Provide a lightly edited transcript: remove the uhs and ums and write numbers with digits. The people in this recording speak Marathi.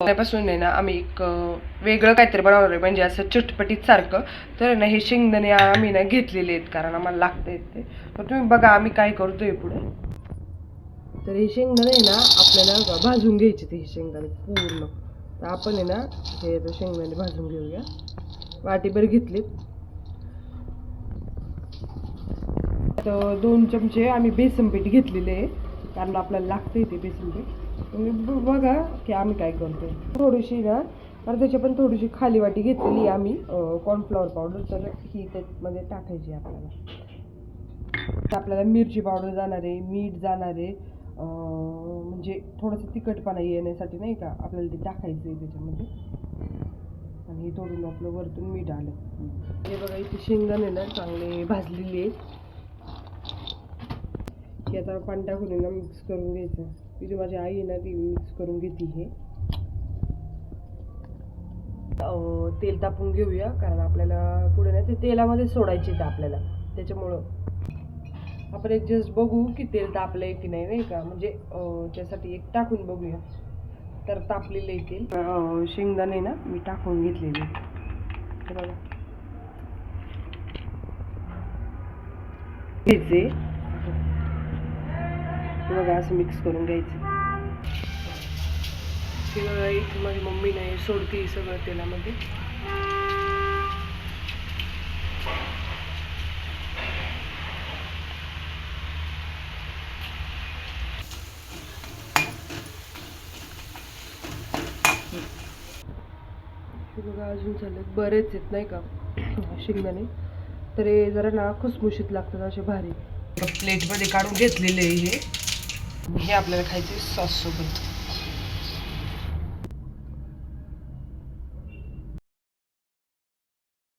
त्यापासून आहे ना आम्ही एक वेगळं काहीतरी बनवणार आहे, म्हणजे असं चटपटीत सारखं. तर ना हे शेंगदाणे आम्ही ना घेतलेले आहेत, कारण आम्हाला लागते ते. तर तुम्ही बघा आम्ही काय करतोय पुढे. तर हे शेंगदाणे आहे ना आपल्याला भाजून घ्यायचे, ते हे शेंगदाणे पूर्ण. तर आपण आहे ना हे शेंगदाणे भाजून घेऊया. वाटीभर घेतलेत. तर 2 चमचे आम्ही बेसन पीठ घेतलेले आहे, कारण आपल्याला लागतं ते बेसन पीठ. तुम्ही बघा की आम्ही काय करतोय. थोडीशी ना त्याच्या पण थोडीशी खाली वाटी घेतलेली आम्ही कॉर्नफ्लॉवर पावडर. तर ही त्यामध्ये टाकायची आपल्याला मिरची पावडर जाणार आहे, मीठ जाणार आहे, म्हणजे थोडंसं तिखटपणा येण्यासाठी नाही का आपल्याला ते टाकायचं आहे त्याच्यामध्ये. आणि थोडून आपलं वरतून मीठ आलं. हे बघा इथे शेंगदाणे ना चांगले भाजलेले आहेत. की आता पाणी टाकून ना मिक्स करून घ्यायचं. तिथे माझी आई ना ती मिक्स करून घेते. हे तेल तापून घेऊया, कारण आपल्याला पुढे ना ते तेलामध्ये सोडायचे ते आपल्याला. त्याच्यामुळं आपण एक जस्ट बघू की तेल तापलंय की नाही, नाही का, म्हणजे त्यासाठी एक टाकून बघूया. तर तापलेलं आहे तेल. शेंगदाणे ना मी टाकून घेतलेले बघा. घ्यायचे बघा, असं मिक्स करून घ्यायचं. इथे माझी मम्मी नाही सोडते सगळं तेलामध्ये. बघा अजून झालं बरेच आहेत नाही का शेंगदाणे. तर हे जरा ना खुसमुशीत लागतात असे भारी. प्लेटमध्ये काढून घेतलेले हे आपल्याला खायचे सॉस सोबत.